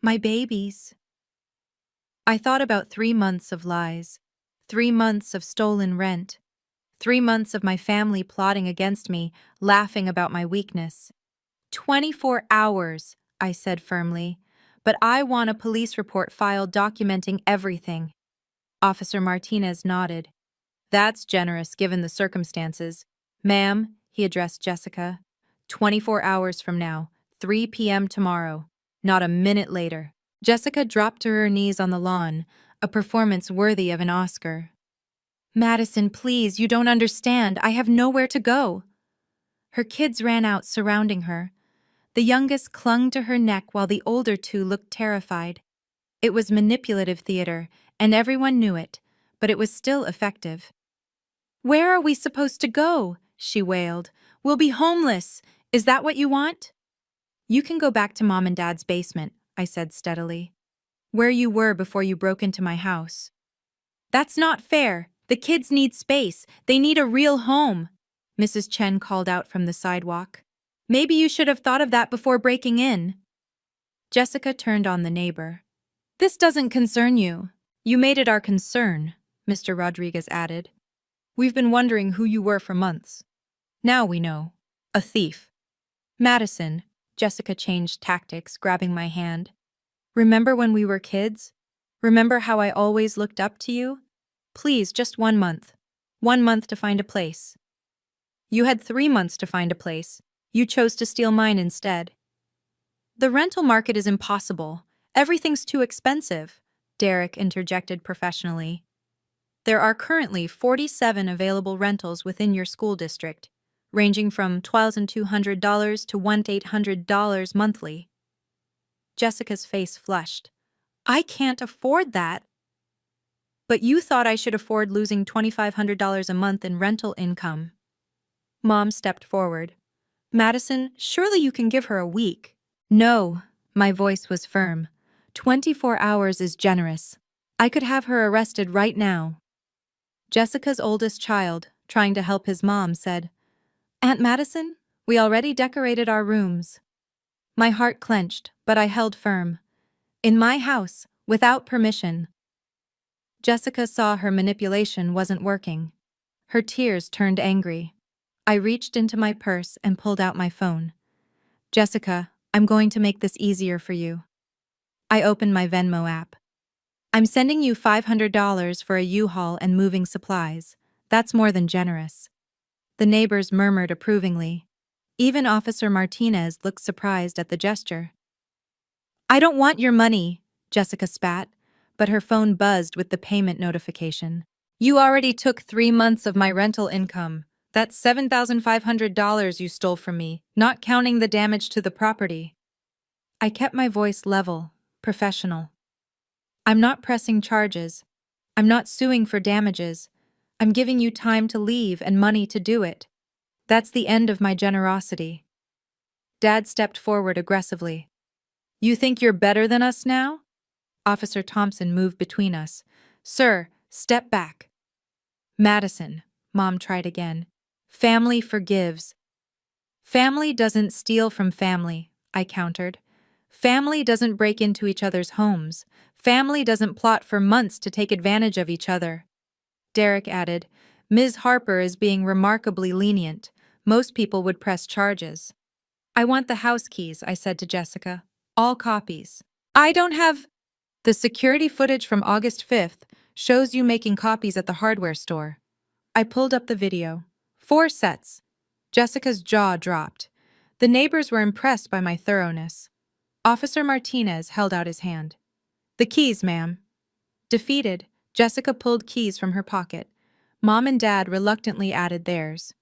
My babies." I thought about 3 months of lies, 3 months of stolen rent, 3 months of my family plotting against me, laughing about my weakness. 24 hours, I said firmly, but I want a police report filed documenting everything. Officer Martinez nodded. That's generous given the circumstances. Ma'am, he addressed Jessica, 24 hours from now, 3 p.m. tomorrow, not a minute later. Jessica dropped to her knees on the lawn, a performance worthy of an Oscar. "Madison, please, you don't understand. I have nowhere to go." Her kids ran out, surrounding her. The youngest clung to her neck while the older two looked terrified. It was manipulative theater, and everyone knew it, but it was still effective. "Where are we supposed to go?" she wailed. "We'll be homeless. Is that what you want?" "You can go back to Mom and Dad's basement," I said steadily. "Where you were before you broke into my house." "That's not fair. The kids need space. They need a real home," Mrs. Chen called out from the sidewalk. "Maybe you should have thought of that before breaking in." Jessica turned on the neighbor. "This doesn't concern you." "You made it our concern," Mr. Rodriguez added. "We've been wondering who you were for months. Now we know. A thief." "Madison," Jessica changed tactics, grabbing my hand. "Remember when we were kids? Remember how I always looked up to you? Please, just 1 month. 1 month to find a place." "You had 3 months to find a place. You chose to steal mine instead." "The rental market is impossible. Everything's too expensive," Derek interjected professionally. "There are currently 47 available rentals within your school district, ranging from $1,200 to $1,800 monthly." Jessica's face flushed. "I can't afford that." "But you thought I should afford losing $2,500 a month in rental income." Mom stepped forward. "Madison, surely you can give her a week." "No," my voice was firm. 24 hours is generous. I could have her arrested right now. Jessica's oldest child, trying to help his mom, said, "Aunt Madison, we already decorated our rooms." My heart clenched, but I held firm. In my house, without permission. Jessica saw her manipulation wasn't working. Her tears turned angry. I reached into my purse and pulled out my phone. "Jessica, I'm going to make this easier for you." I opened my Venmo app. "I'm sending you $500 for a U-Haul and moving supplies. That's more than generous." The neighbors murmured approvingly. Even Officer Martinez looked surprised at the gesture. "I don't want your money," Jessica spat, but her phone buzzed with the payment notification. "You already took 3 months of my rental income. That's $7,500 you stole from me, not counting the damage to the property." I kept my voice level, professional. "I'm not pressing charges. I'm not suing for damages. I'm giving you time to leave and money to do it. That's the end of my generosity." Dad stepped forward aggressively. "You think you're better than us now?" Officer Thompson moved between us. "Sir, step back." "Madison," Mom tried again. "Family forgives." "Family doesn't steal from family," I countered. "Family doesn't break into each other's homes. Family doesn't plot for months to take advantage of each other." Derek added, "Ms. Harper is being remarkably lenient. Most people would press charges." "I want the house keys," I said to Jessica. "All copies." "I don't have—" "The security footage from August 5th shows you making copies at the hardware store." I pulled up the video. 4 sets. Jessica's jaw dropped. The neighbors were impressed by my thoroughness. Officer Martinez held out his hand. "The keys, ma'am." Defeated, Jessica pulled keys from her pocket. Mom and Dad reluctantly added theirs.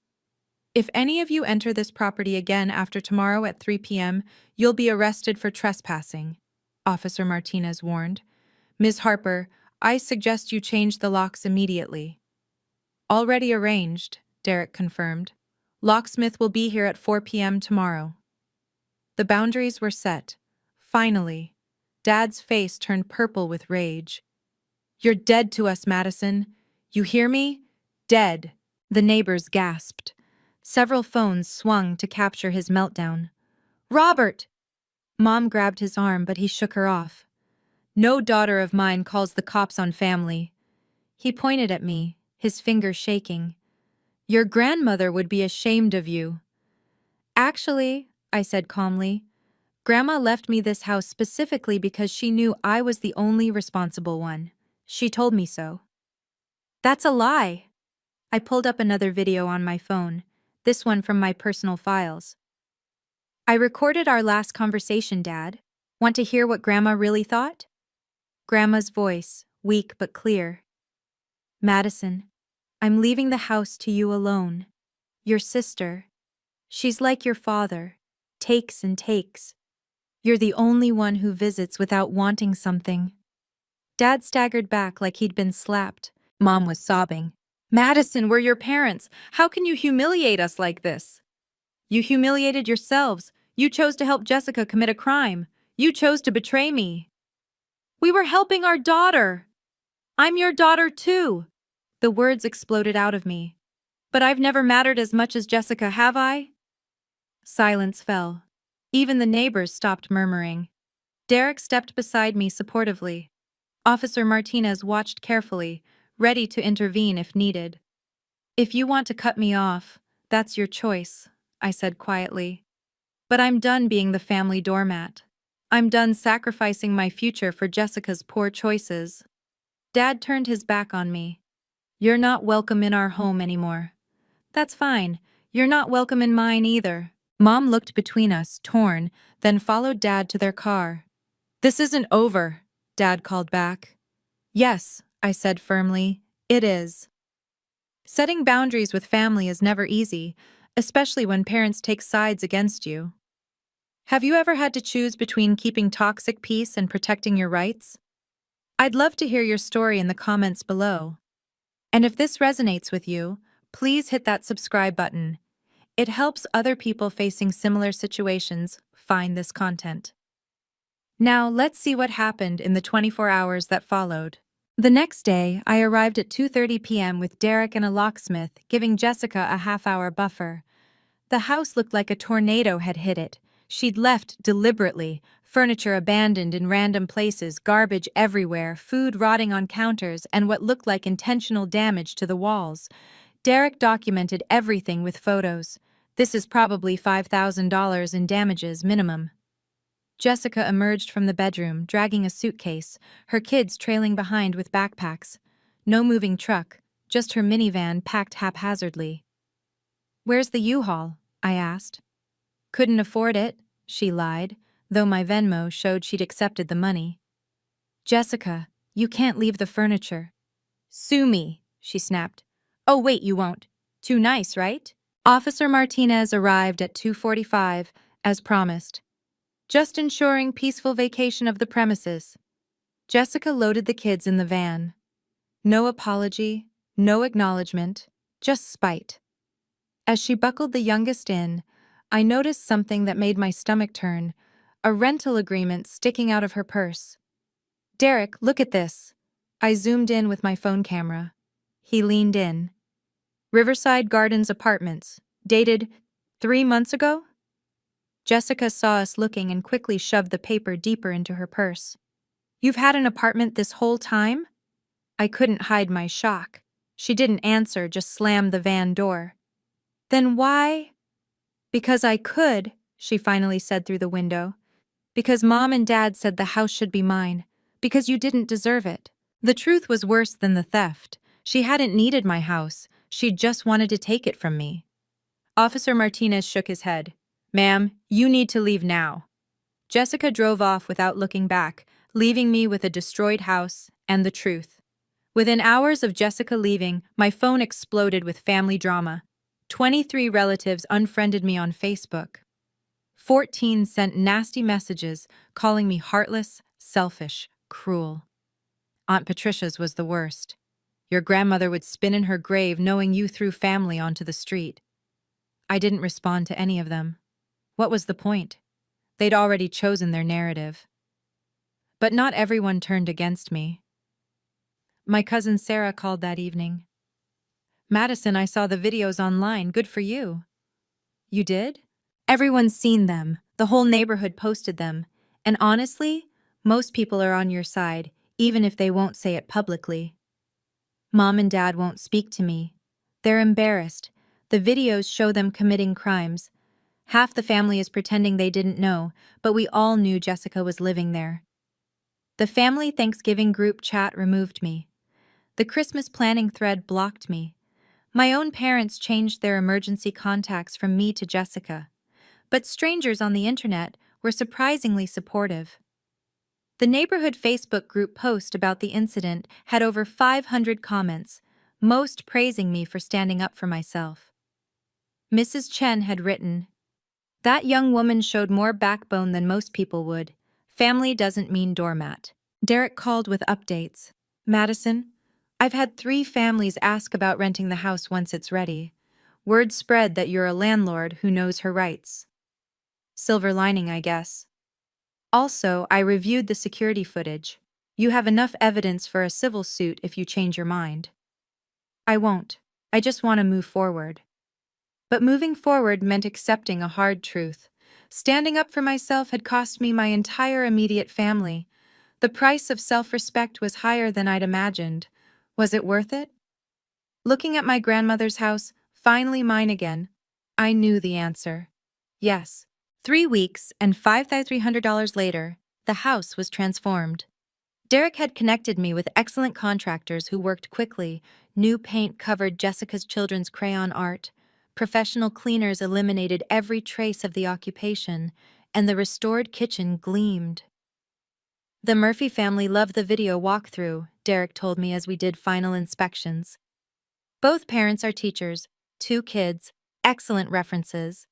"If any of you enter this property again after tomorrow at 3 p.m., you'll be arrested for trespassing," Officer Martinez warned. "Ms. Harper, I suggest you change the locks immediately." "Already arranged," Derek confirmed. Locksmith will be here at 4 p.m. tomorrow. The boundaries were set. Finally. Dad's face turned purple with rage. You're dead to us, Madison. You hear me? Dead. The neighbors gasped. Several phones swung to capture his meltdown. Robert! Mom grabbed his arm, but he shook her off. No daughter of mine calls the cops on family. He pointed at me, his finger shaking. Your grandmother would be ashamed of you. Actually, I said calmly, Grandma left me this house specifically because she knew I was the only responsible one. She told me so. That's a lie. I pulled up another video on my phone, this one from my personal files. I recorded our last conversation, Dad. Want to hear what Grandma really thought? Grandma's voice, weak but clear. Madison, I'm leaving the house to you alone. Your sister. She's like your father. Takes and takes. You're the only one who visits without wanting something. Dad staggered back like he'd been slapped. Mom was sobbing. Madison, we're your parents. How can you humiliate us like this? You humiliated yourselves. You chose to help Jessica commit a crime. You chose to betray me. We were helping our daughter. I'm your daughter too. The words exploded out of me. But I've never mattered as much as Jessica, have I? Silence fell. Even the neighbors stopped murmuring. Derek stepped beside me supportively. Officer Martinez watched carefully, ready to intervene if needed. If you want to cut me off, that's your choice, I said quietly. But I'm done being the family doormat. I'm done sacrificing my future for Jessica's poor choices. Dad turned his back on me. You're not welcome in our home anymore. That's fine. You're not welcome in mine either. Mom looked between us, torn, then followed Dad to their car. This isn't over, Dad called back. Yes, I said firmly, it is. Setting boundaries with family is never easy, especially when parents take sides against you. Have you ever had to choose between keeping toxic peace and protecting your rights? I'd love to hear your story in the comments below. And if this resonates with you, please hit that subscribe button. It helps other people facing similar situations find this content. Now, let's see what happened in the 24 hours that followed. The next day, I arrived at 2:30 p.m. with Derek and a locksmith, giving Jessica a half-hour buffer. The house looked like a tornado had hit it. She'd left deliberately, furniture abandoned in random places, garbage everywhere, food rotting on counters, and what looked like intentional damage to the walls. Derek documented everything with photos. This is probably $5,000 in damages minimum. Jessica emerged from the bedroom, dragging a suitcase, her kids trailing behind with backpacks. No moving truck, just her minivan packed haphazardly. Where's the U-Haul? I asked. Couldn't afford it, she lied, though my Venmo showed she'd accepted the money. Jessica, you can't leave the furniture. Sue me, she snapped. Oh wait, you won't. Too nice, right? Officer Martinez arrived at 2:45, as promised. Just ensuring peaceful vacation of the premises. Jessica loaded the kids in the van. No apology, no acknowledgement, just spite. As she buckled the youngest in, I noticed something that made my stomach turn, a rental agreement sticking out of her purse. Derek, look at this. I zoomed in with my phone camera. He leaned in. Riverside Gardens Apartments, dated 3 months ago? Jessica saw us looking and quickly shoved the paper deeper into her purse. You've had an apartment this whole time? I couldn't hide my shock. She didn't answer, just slammed the van door. Then why? Because I could, she finally said through the window. Because Mom and Dad said the house should be mine. Because you didn't deserve it. The truth was worse than the theft. She hadn't needed my house. She just wanted to take it from me. Officer Martinez shook his head. Ma'am, you need to leave now. Jessica drove off without looking back, leaving me with a destroyed house and the truth. Within hours of Jessica leaving, my phone exploded with family drama. 23 relatives unfriended me on Facebook. 14 sent nasty messages calling me heartless, selfish, cruel. Aunt Patricia's was the worst. Your grandmother would spin in her grave knowing you threw family onto the street. I didn't respond to any of them. What was the point? They'd already chosen their narrative. But not everyone turned against me. My cousin Sarah called that evening. "Madison, I saw the videos online. Good for you." "You did?" "Everyone's seen them. The whole neighborhood posted them. And honestly, most people are on your side, even if they won't say it publicly." "Mom and Dad won't speak to me. They're embarrassed. The videos show them committing crimes. Half the family is pretending they didn't know, but we all knew Jessica was living there." The family Thanksgiving group chat removed me. The Christmas planning thread blocked me. My own parents changed their emergency contacts from me to Jessica. But strangers on the internet were surprisingly supportive. The neighborhood Facebook group post about the incident had over 500 comments, most praising me for standing up for myself. Mrs. Chen had written, "That young woman showed more backbone than most people would. Family doesn't mean doormat." Derek called with updates. "Madison, I've had 3 families ask about renting the house once it's ready. Word spread that you're a landlord who knows her rights. Silver lining, I guess. Also, I reviewed the security footage. You have enough evidence for a civil suit if you change your mind." "I won't. I just want to move forward." But moving forward meant accepting a hard truth. Standing up for myself had cost me my entire immediate family. The price of self-respect was higher than I'd imagined. Was it worth it? Looking at my grandmother's house, finally mine again, I knew the answer. Yes. 3 weeks and $5,300 later, the house was transformed. Derek had connected me with excellent contractors who worked quickly. New paint covered Jessica's children's crayon art. Professional cleaners eliminated every trace of the occupation, and the restored kitchen gleamed. The Murphy family loved the video walkthrough, Derek told me as we did final inspections. Both parents are teachers, 2 kids, excellent references.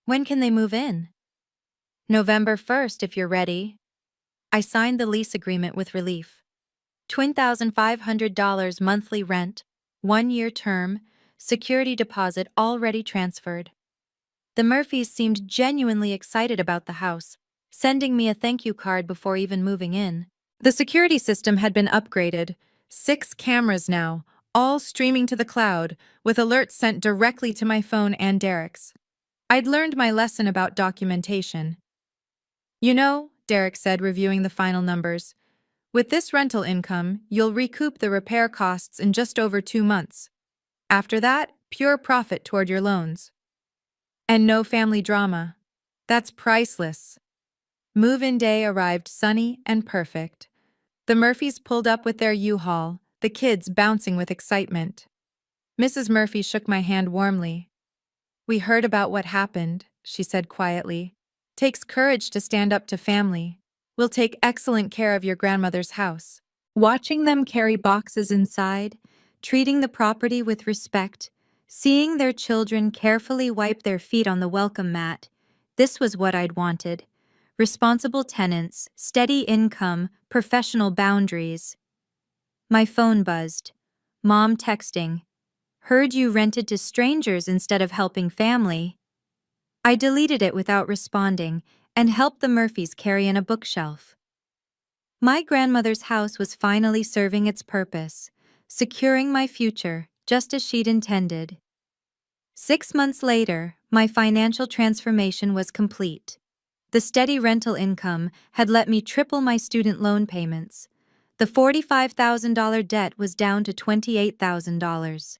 When can they move in? November 1st, if you're ready. I signed the lease agreement with relief. $20,500 monthly rent, 1-year term, security deposit already transferred. The Murphys seemed genuinely excited about the house, sending me a thank you card before even moving in. The security system had been upgraded, 6 cameras now, all streaming to the cloud, with alerts sent directly to my phone and Derek's. I'd learned my lesson about documentation. "You know," Derek said, reviewing the final numbers, "with this rental income, you'll recoup the repair costs in just over 2 months. After that, pure profit toward your loans. And no family drama. That's priceless." Move-in day arrived sunny and perfect. The Murphys pulled up with their U-Haul, the kids bouncing with excitement. Mrs. Murphy shook my hand warmly. "We heard about what happened," she said quietly. "Takes courage to stand up to family. We'll take excellent care of your grandmother's house." Watching them carry boxes inside, treating the property with respect, seeing their children carefully wipe their feet on the welcome mat, this was what I'd wanted. Responsible tenants, steady income, professional boundaries. My phone buzzed. Mom texting. "Heard you rented to strangers instead of helping family." I deleted it without responding and helped the Murphys carry in a bookshelf. My grandmother's house was finally serving its purpose, securing my future just as she'd intended. 6 months later, my financial transformation was complete. The steady rental income had let me triple my student loan payments. The $45,000 debt was down to $28,000.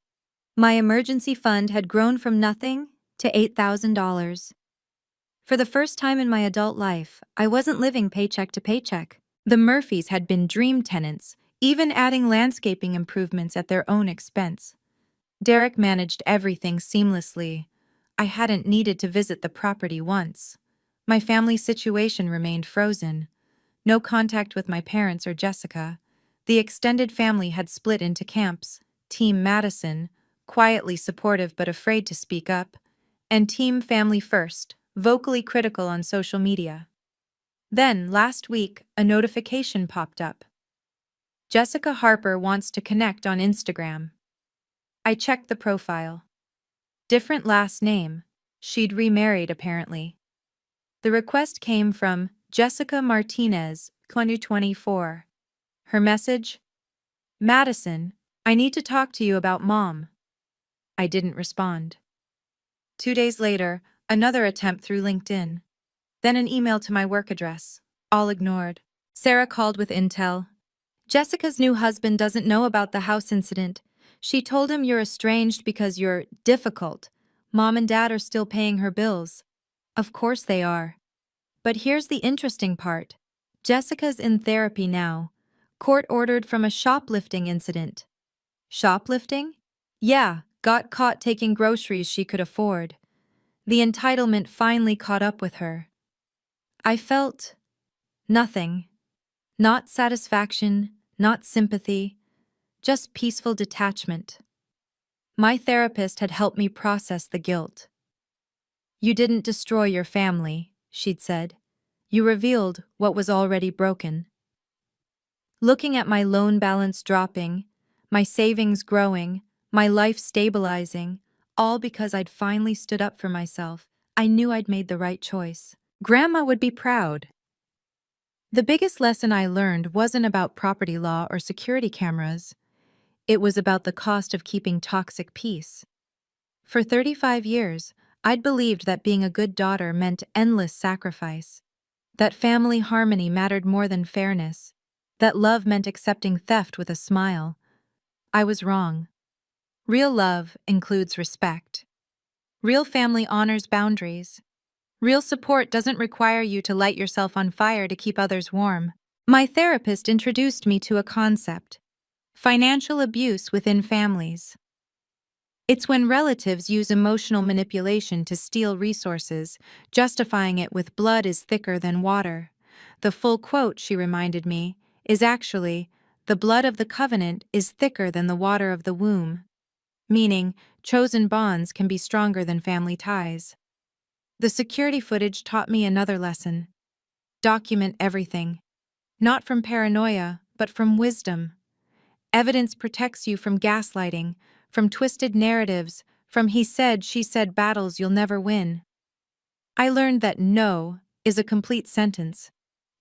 My emergency fund had grown from nothing to $8,000. For the first time in my adult life, I wasn't living paycheck to paycheck. The Murphys had been dream tenants, even adding landscaping improvements at their own expense. Derek managed everything seamlessly. I hadn't needed to visit the property once. My family situation remained frozen. No contact with my parents or Jessica. The extended family had split into camps. Team Madison, quietly supportive but afraid to speak up, and Team Family First, vocally critical on social media. Then, last week, a notification popped up. "Jessica Harper wants to connect on Instagram." I checked the profile. Different last name. She'd remarried, apparently. The request came from Jessica Martinez, 2024. Her message? Madison, I need to talk to you about Mom. I didn't respond. 2 days later, another attempt through LinkedIn. Then an email to my work address. All ignored. Sarah called with intel. Jessica's new husband doesn't know about the house incident. She told him you're estranged because you're difficult. Mom and Dad are still paying her bills. Of course they are. But here's the interesting part. Jessica's in therapy now. Court-ordered from a shoplifting incident. Shoplifting? Yeah, got caught taking groceries she could afford. The entitlement finally caught up with her. I felt nothing. Not satisfaction, not sympathy, just peaceful detachment. My therapist had helped me process the guilt. You didn't destroy your family, she'd said. You revealed what was already broken. Looking at my loan balance dropping, my savings growing, my life stabilizing, all because I'd finally stood up for myself, I knew I'd made the right choice. Grandma would be proud. The biggest lesson I learned wasn't about property law or security cameras. It was about the cost of keeping toxic peace. For 35 years, I'd believed that being a good daughter meant endless sacrifice, that family harmony mattered more than fairness, that love meant accepting theft with a smile. I was wrong. Real love includes respect. Real family honors boundaries. Real support doesn't require you to light yourself on fire to keep others warm. My therapist introduced me to a concept: financial abuse within families. It's when relatives use emotional manipulation to steal resources, justifying it with blood is thicker than water. The full quote, she reminded me, is actually, the blood of the covenant is thicker than the water of the womb. Meaning, chosen bonds can be stronger than family ties. The security footage taught me another lesson. Document everything. Not from paranoia, but from wisdom. Evidence protects you from gaslighting, from twisted narratives, from he said, she said battles you'll never win. I learned that no is a complete sentence,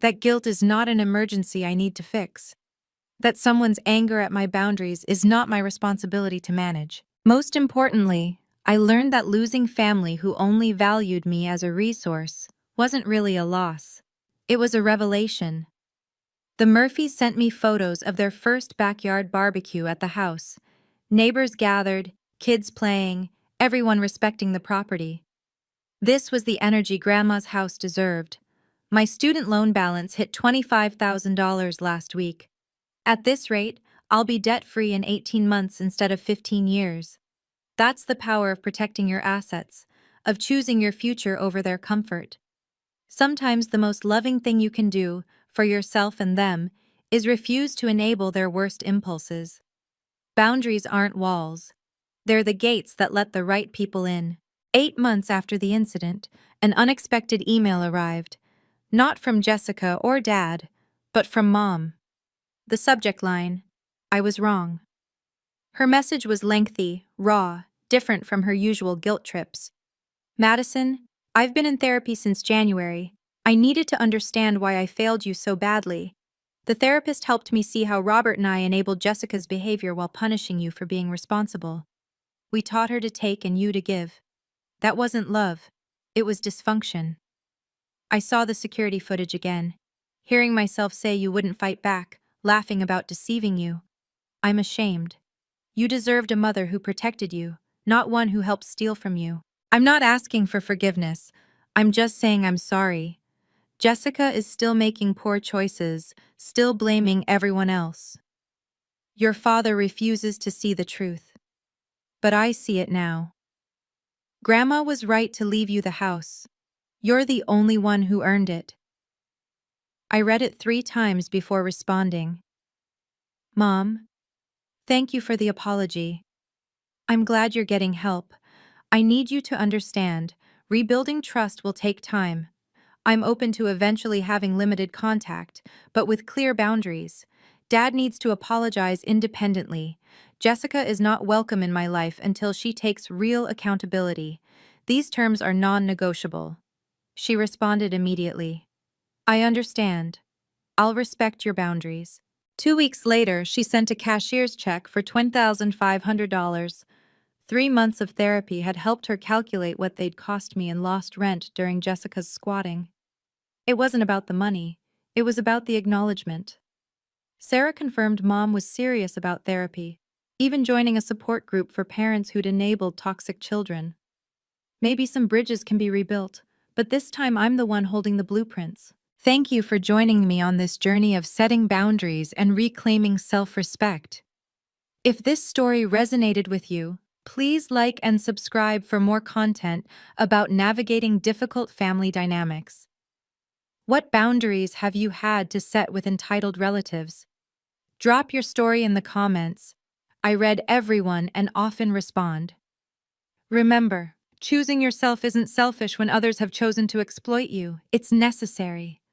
that guilt is not an emergency I need to fix, that someone's anger at my boundaries is not my responsibility to manage. Most importantly, I learned that losing family who only valued me as a resource wasn't really a loss. It was a revelation. The Murphys sent me photos of their first backyard barbecue at the house. Neighbors gathered, kids playing, everyone respecting the property. This was the energy Grandma's house deserved. My student loan balance hit $25,000 last week. At this rate, I'll be debt-free in 18 months instead of 15 years. That's the power of protecting your assets, of choosing your future over their comfort. Sometimes the most loving thing you can do, for yourself and them, is refuse to enable their worst impulses. Boundaries aren't walls. They're the gates that let the right people in. 8 months after the incident, an unexpected email arrived. Not from Jessica or Dad, but from Mom. The subject line: I was wrong. Her message was lengthy, raw, different from her usual guilt trips. Madison, I've been in therapy since January. I needed to understand why I failed you so badly. The therapist helped me see how Robert and I enabled Jessica's behavior while punishing you for being responsible. We taught her to take and you to give. That wasn't love. It was dysfunction. I saw the security footage again, hearing myself say you wouldn't fight back, laughing about deceiving you. I'm ashamed. You deserved a mother who protected you, not one who helped steal from you. I'm not asking for forgiveness. I'm just saying I'm sorry. Jessica is still making poor choices, still blaming everyone else. Your father refuses to see the truth. But I see it now. Grandma was right to leave you the house. You're the only one who earned it. I read it 3 times before responding. Mom, thank you for the apology. I'm glad you're getting help. I need you to understand, rebuilding trust will take time. I'm open to eventually having limited contact, but with clear boundaries. Dad needs to apologize independently. Jessica is not welcome in my life until she takes real accountability. These terms are non-negotiable. She responded immediately. I understand. I'll respect your boundaries. 2 weeks later, she sent a cashier's check for $20,500. 3 months of therapy had helped her calculate what they'd cost me in lost rent during Jessica's squatting. It wasn't about the money, it was about the acknowledgement. Sarah confirmed Mom was serious about therapy, even joining a support group for parents who'd enabled toxic children. Maybe some bridges can be rebuilt, but this time I'm the one holding the blueprints. Thank you for joining me on this journey of setting boundaries and reclaiming self-respect. If this story resonated with you, please like and subscribe for more content about navigating difficult family dynamics. What boundaries have you had to set with entitled relatives? Drop your story in the comments. I read everyone and often respond. Remember, choosing yourself isn't selfish when others have chosen to exploit you. It's necessary.